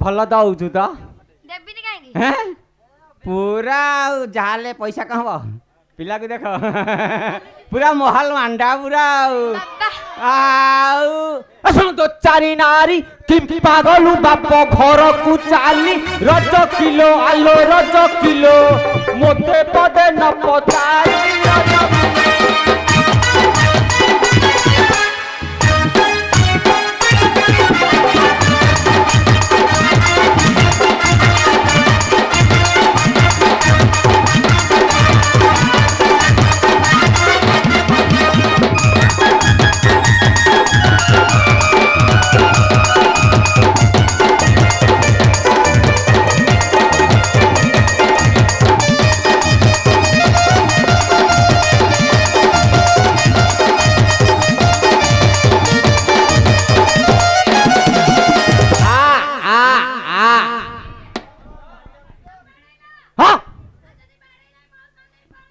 भल दउछु त देबिनी काहेकी हैं पूरा जाले पैसा कहबो पिला को देख पूरा महल मांडा पूरा आउ सुन तो चारी नारी कि पागलू बाप घर को चाली रज किलो आलो रज किलो मोते पदे न पचारी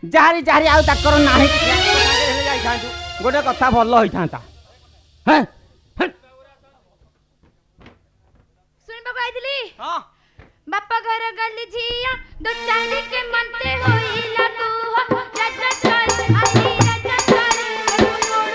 जारी जारी आउ ताकर नाही गोटे कथा भल होई थांता हैं सुनबा को आइतली हां बापा घर गली झिया दो चारी के मनते होइला तू हो राजा चारी आई राजा चारी मोड़ मोड़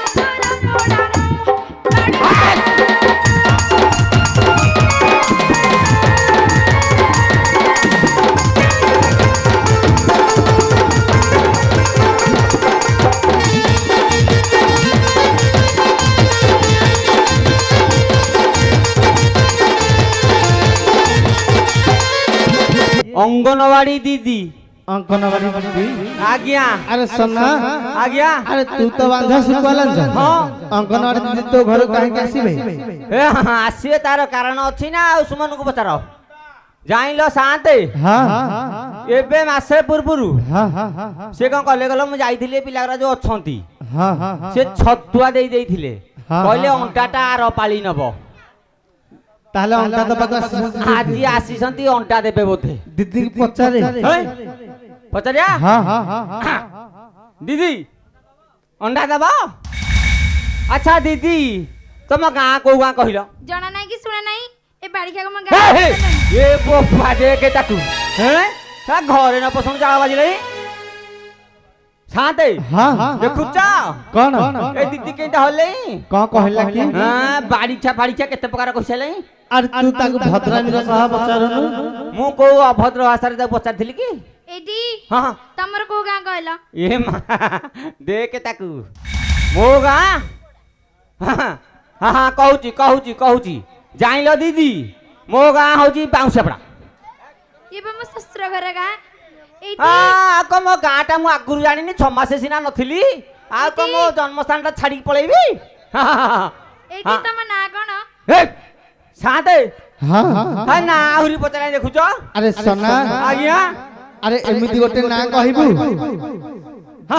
अंगनवाड़ी दीदी अंगनवाड़ी दीदी आज्ञा अरे सुनना आज्ञा अरे तू तो बांधा सुकवालन छ हां अंगनवाड़ी दीदी तो घर काहे के आसीबे ए आसीए तार कारण अछि ना सुमन को पचारो जाइलो शांते हां एबे मासे पुरपुरु हां हां से कोन कहले गलो मु जाईथिले पिलागरा जो अछंती हां हां से छतुआ देई देइथिले कहले अंटाटा आरो पाली नबो ताले अंडा दबा आज आसीसंती अंडा देबे बोथे दीदी की पचारे पचारिया हां हां हां दीदी अंडा दबा अच्छा दीदी तुम गां को गां कहिलो जना नाही कि सुना नाही ए बाड़ी खाको म गां ए बोफा दे के ताकू हैं ता घरे न पसंद जाला बाजिले शांते हां हां देखुचा कोन ए दीदी केटा होले का कहला कि हां बाड़ीछा केते प्रकार कहिसले अरे तू ताको भद्रानी रो सहा पचारनु मु को अभद्र भाषा रे पचारथिली कि एडी हां तमर को गां कहला ए देख ताकू मो गां हां हां कहूची जाइलो दीदी मो गां होची बाउसेपड़ा ये बे मो ससुर घर गां एडी आ को मो गांटा मु आगुरु जानिनी 6 मास सिना नथिली आ को मो जन्मस्थान ता छाडी पळेबी एडी तम ना कोन ए साते हां हां ना आहुरी पचला देखुचो अरे सोना आज्ञा अरे एमिति गोटे ना कहिबू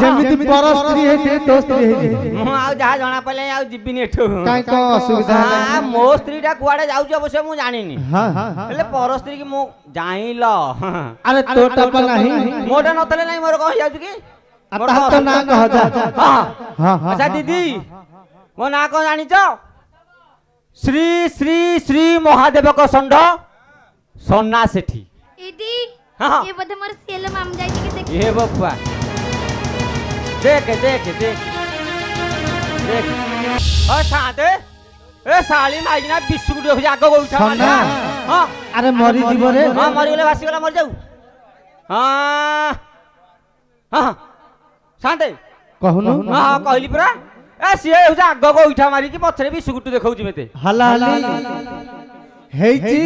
जेमिति पर स्त्री हे तो स्त्री हे मु आ जहा जणा पले आ जिबिनी एठो काई को असुविधा हां मो स्त्री टा कुआडे जाउछ अवश्य मु जानिनी हां हां हेले पर स्त्री की मु जाइलो अरे तोटा पर नाही मोटा नतले नाही मोर कहि जाउछ की आता तो ना कह जा हां हां अच्छा दीदी मो ना को जानिचो श्री श्री श्री महादेव को संड सोना सेठी एडी हां ये बदे मोर सेल माम जाई के देख ये बप्पा देख ओ सादे ए साली माइना बिस्कुट हो जागो उठा सोना हां अरे मरी जीव रे हां मरी गेले वासी गेला मर जाऊ हां हां शांते कहनु हां कहली परा ए सिए हो जागो को उठा मारी कि पछरे बिस्कुट देखौची मेते हला हली हेची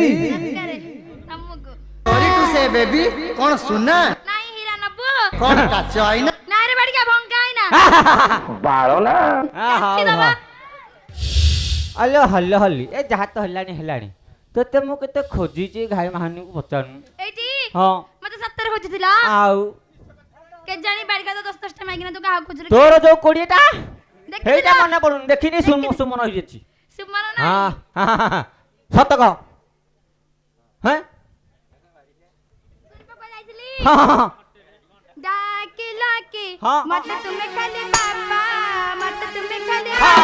हमको सॉरी टू से बेबी कौन सुना नाही हीरा नबो कौन काच आईना ना रे बाड़ी का भंका आईना बाळो ना अच्छी दबा अल्लो हल्लो हल्ली ए जहा तो हल्लानी तते मु केते खोजी छी घाई महानी को पचानु एटी हां मते 70 खोजतिला आउ के जानी बाड़ी का तो 10 टा मागिना तू का खोजले तोर जो 20 टा देख हेटा मने पडुन देखिनी सुमन होई जेची सुमन ना हां सत कह हैं सुन को जाईतली हां डाके लाके हाँ। मत तुम्हें खाली पापा मत तुम्हें खाली हां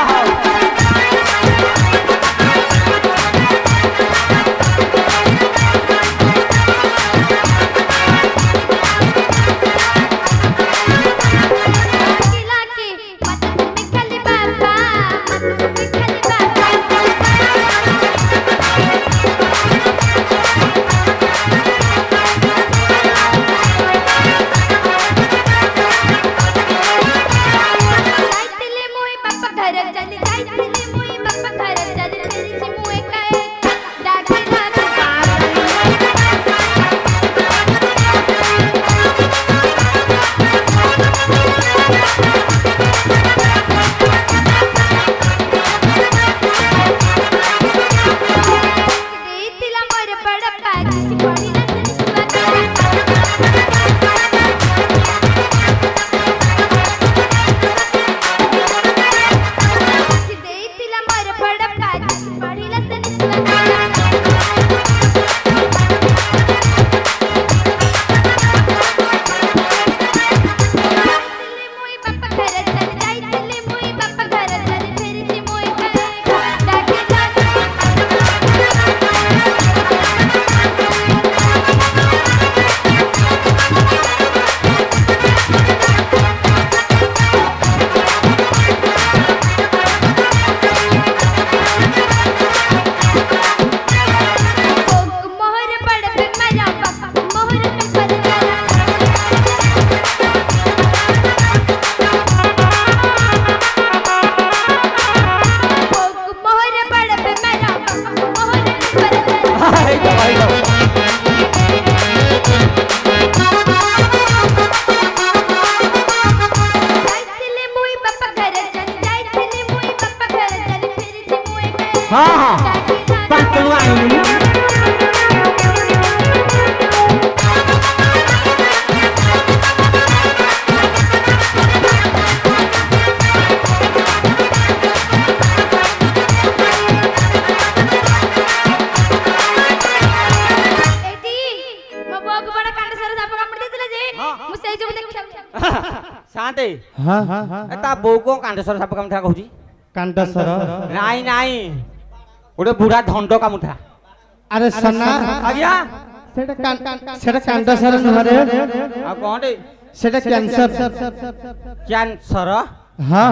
शांते हां हां ता बोऊ को कांडेश्वर साप कामुठा कहूची कांडसर नाई नाई गोटे बुढ़ा धंड कामुठा अरे सना आज्ञा सेटा कांडसर नुहरे आ कोंडे सेटा कैंसर कैंसर हां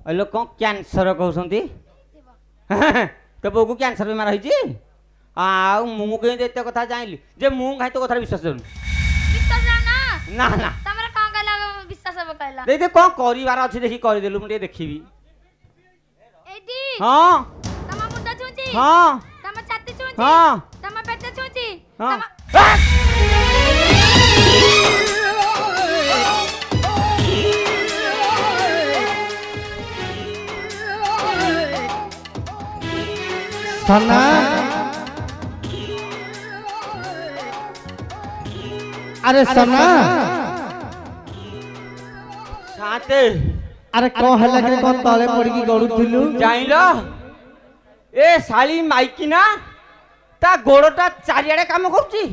ए लोक को कैंसर कहउसंती तो बोऊ को कैंसर बीमार होईची आ मु कहि देते कथा जाइली जे मु खाइ तो कथा विश्वास करू विश्वास ना ना ना तमरा कोन कहला विश्वास अब कहला दे दे कोन करिवार अछि देखि करि देलु मु देखिबी एडी हां तमा मुंडा छुची हां तमा छाती छुची हां तमा पेट छुची हां सना अरे सना शांते अरे को हला के को तले पड़ी की गडुथिलु जाइलो ए साली माइकी ना ता गोड़टा चारियाडे काम करची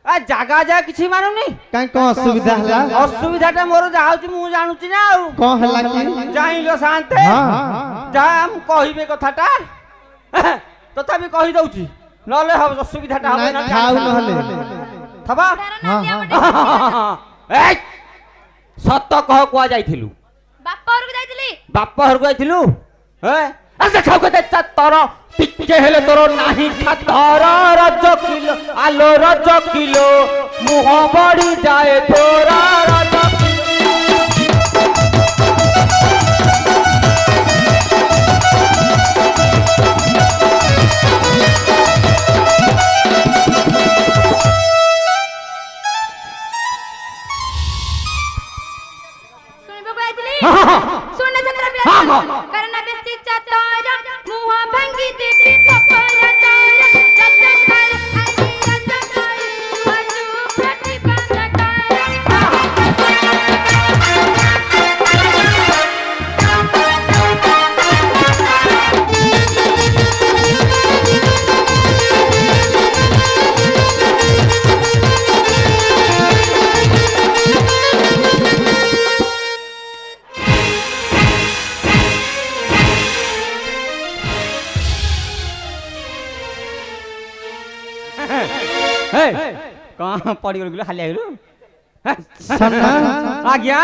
आ जागा जा किछि मानुनी काई को असुविधा हला असुविधाटा मोर जाउची मु जानुची ना आ को हला की जाइलो शांते हां जा हम कहिबे कथाटा तथापि कहि दउची नले हम असुविधाटा ना হবে না खाऊ नहले थबा हां ए सत कह कुआ जाइथिलु बापा घर को जाइतली बाप घर को जाइथिलु ए आ देखाउ के तोर टिके हेले तोर नाही खातर रज किलो आलो रज किलो मुह बड़ी जाए तोरा रज सुन चक्र बिला करना बेसी चातरा मुहा भंगी देती थपरा तारा रजकाल आजी रजकाल बाजू कहाँ पड़ी गलु खाली आइलु सना आज्ञा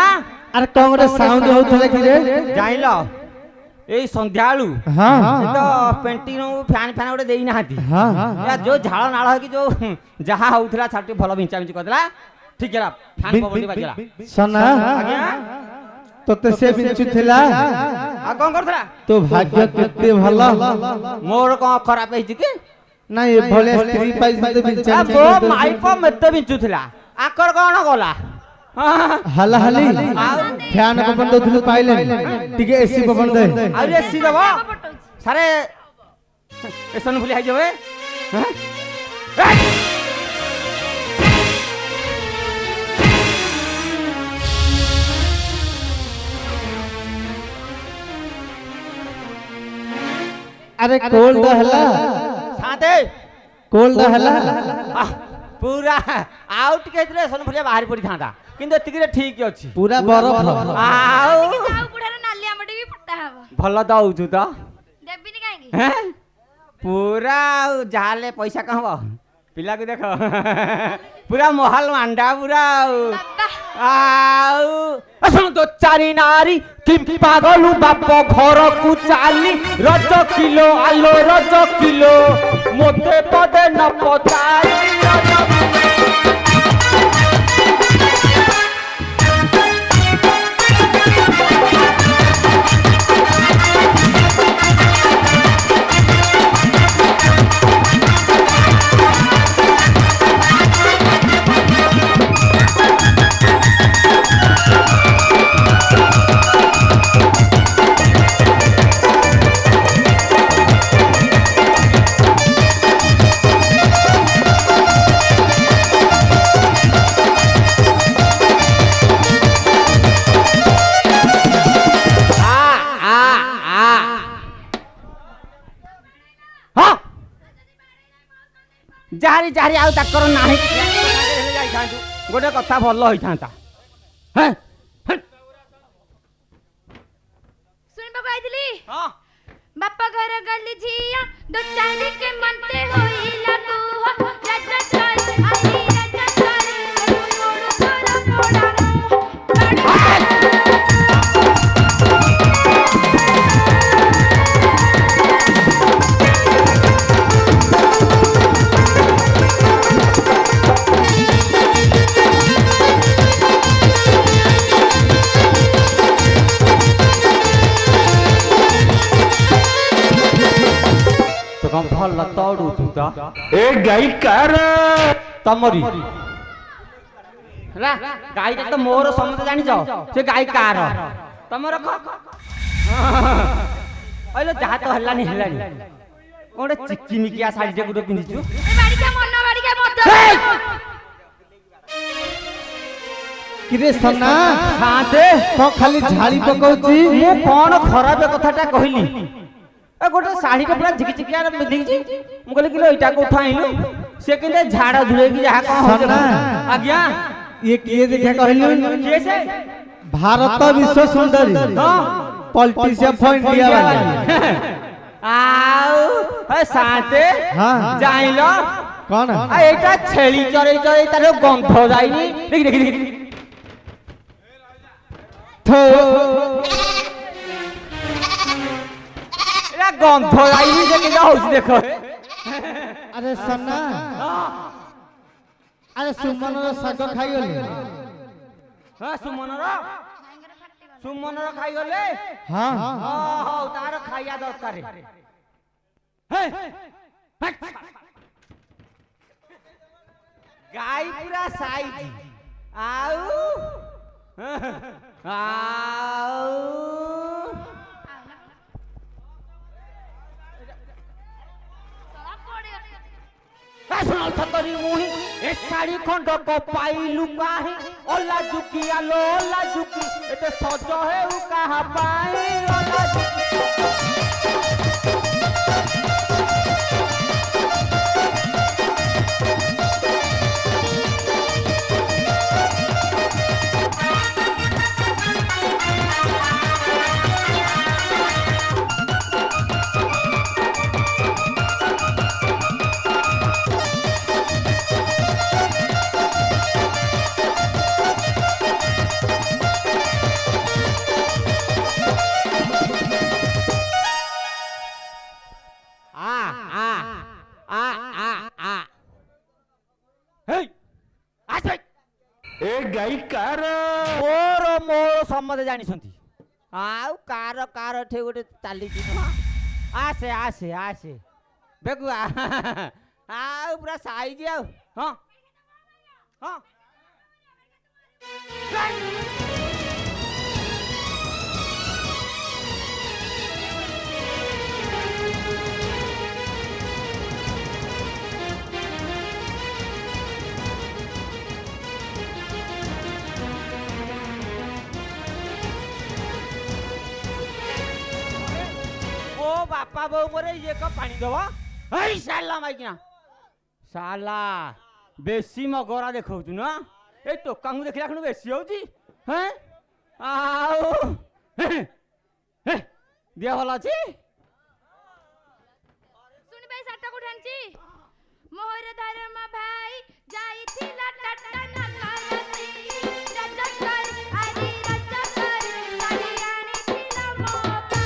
अरे कांग्रेस साउंड होतले कि रे जाइलो ए संध्याळु हां तो पेंटिंग नो फैन फैन गोटे देई नाहाती हां या जो झाळ नाळ कि जो जहा होउथला छाटी भलो भिंचा भिंची करदला ठीक है फैन पवन बाजला सना आज्ञा तोते से बिंचु थिला आ कोन करथला तो भाग्य केते भलो मोर को खराब है कि ना ये भले स्त्री पाइस मते बिंचा आ वो माइक मते भिंचु थिला आकर कोन गला हला हली ध्यान को बंद उठलु पाइले टिके एसी को बंद दे अरे एसी दबो सारे एसन भूली आइ जबे हैं अरे कोल्ड हला साथे कोल्ड हला पूरा आउट केतले एसन भूली बाहर पड़ी थांदा किंतु एतिकी रे ठीक अछि पूरा बरफ आउ जाऊ बुढ़ार नाली आमटे भी फटा हबो भल दउछु त देबिनी काहेकी हैं पूरा जाले पैसा कहबो पिला को देखो पूरा मोहल मांडा पूरा आउ असुन तो चारी नारी किम पागलु बाप घर को चाली रज किलो आलो रज किलो मोते पदे न पचाली रज जारी जारी आउ तकर नाही हेले जाई खांतु गोटे कथा भल होइथांता हैं सुनिबाकु आइदिली बापा घर गली झिया दो चारी के मनते होइला तू हो राजा चल आई राजा चल मोड़ तोरा मोड़ा भल तौड़ू ए गाई कार तमरी गाईटा तो मोर समझ जानी से गाई कार तम रख अरे जहाँ तो हल्लानी गोटे चिकिमिकिया शाढ़ी गोटे पिंधिचु किरे सना खाते खाली झाड़ी पकाउची मु कौन खराब कथाटा कहली गोटे शाढ़ी पूरा झिकिचिकिया पिंधि मु कहली किलो इटा को उठाइलु से कहले झाड़ा धुले की जहाँ कौन आज्ञा ये किए देखा कहलु के से भारत विश्व सुंदरी पॉलिटिशियन ऑफ इंडिया वाली आउ साथे हां जाइलो कौन एटा छेली चरे चरे तार गंध जाइनी देख देख देख एटा गंध जाइनी जे केजा होस देखो अरे सन्ना अरे सुमन रो साग खाई गले हां सुमन रो खाई गले हां हां तार खाइया दरकार हे गाय पूरा साइज आउ सुनो छतरी मुही ए साड़ी खंड को पाइलु काहे ओला जुकी आलो ओला जुकी एते सज हे उ कहा पाई ओला गाई कार मोर मोर समझ जानी आउ कार कार ठे गोटे चली आसे आसे आसे बेगुआ आउ पूरा साइज आउ हाँ हाँ बापा बहु मोरे ये का पानी दवा हई साला माइकिना साला बेसी मगरा देखौ तु ना ए टोका हूं देखला खनु बेसी होउची हैं आउ दिया भला छी सुनि भाई साटा को ठानची मोहर धर्म भाई जाई थिला टट्टा ना करती राजा कर आरी राजा कर सारी रानी थिला मोपा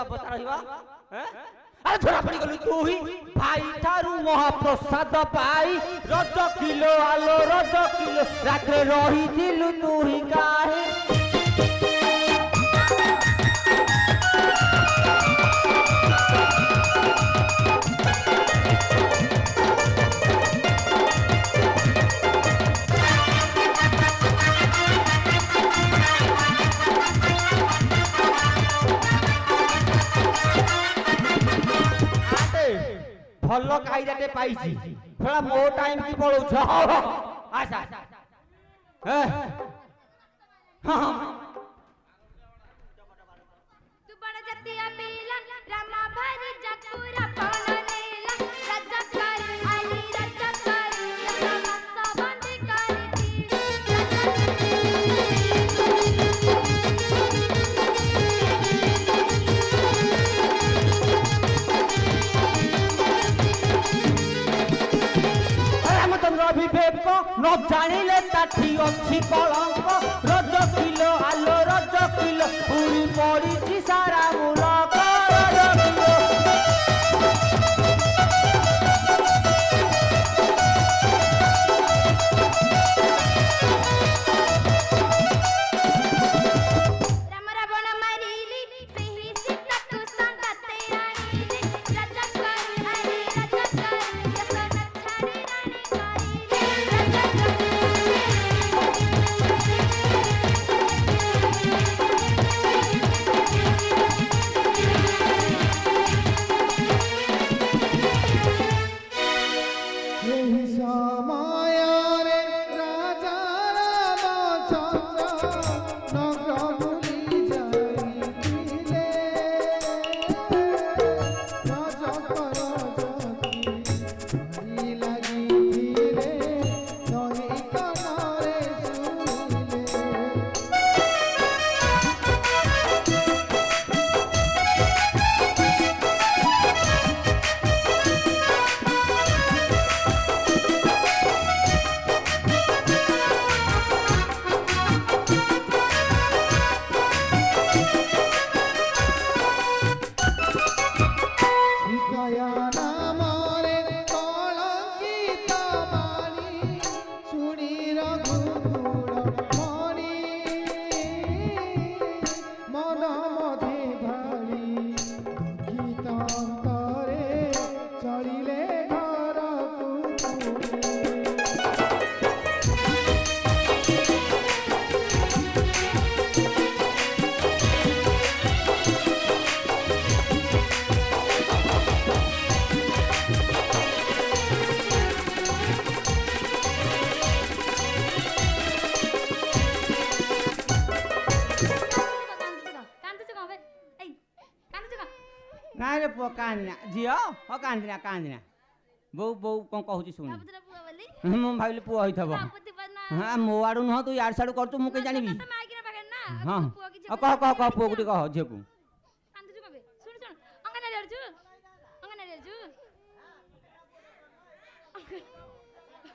अवस्था रहिबा अरे छोरा पड़ी गलु तू ही भाई थारू महाप्रसाद पाई रज किलो आलो रज किलो रात्रे रही दिलु तू ही काहे भल कायदाटे पाइछि थोड़ा मो टाइम की पड़ो छ आशा ए हां तू बड़ा जतिया पीला रामा भरी जतूरा पाना नीला रजकर आली रजकर रामा सबंध करती रामचंद्र विवेक न जानिले ताठी अच्छी कलंक रज किलो आलो रज किलो पूरी पड़ी सारा मुलक रज किलो राम रावण मारिली सही सीता तू संगते आईली रजकर आली रजकर जसन छाड़ी रानी यही समायारे राजा रामचंद्र नगर बुली जाइले रजकर जति लागिले नही कनरे सुनिले শিকায়া নামরে কলঙ্কিত বাণী শুনি রঘুকুল মণি মন মধ্যে ভালি দুঃখিত অন্তরে চলিলে ঘরকু कांदुछु कं बे ए कांदुछु कं ना रे पुआ कांदिना झियो हो कांदिना कांदिना बो बो कौन कहूची सुनी बाबूतरा पुआ बोली मु भाबिले पुआ होइथबो बाबूती बना हां मो आडू न तू यार साडू करतु मु के जानिबी तो माइकिना पाके ना हां पुआ की कह पुआ गुटी कह झेकु कांदुछु कं बे सुन सुन अंगना रेरछु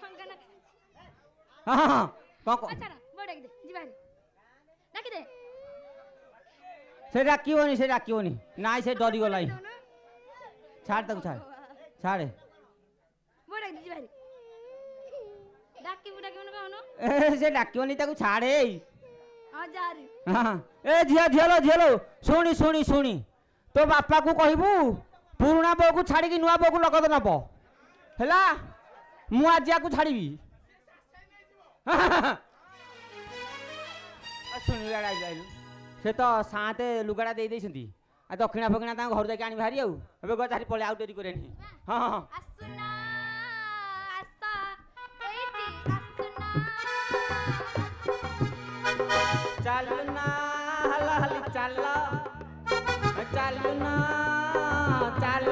अंगना हां कह अच्छा ना बड़ा की दे जीवारी डाकी दे से राखियोनी नाइ से डरी गलाई छाड़ तक छाड़े बड़ा की जीवारी डाकी बुडा के मन कहनो ए से डाकियोनी ताकू छाड़े हां जा रे हां ए झियो शुणी तो बापा को कहबू पुराना बो को छाड़ी कि नुआ बो को लगत नब हैला मु आजिया को छाड़ीबी शुणी गाड़ा जाइलु से तो साते लुगाड़ा दे देछंती आ दक्षिणा फक्षिणा ता घर जाके आनी भारी आउ एबे गचारी पळे आउ डेरी करेनी हां हां असुना आसा एटी असुना चलना हला हली चल चलना चल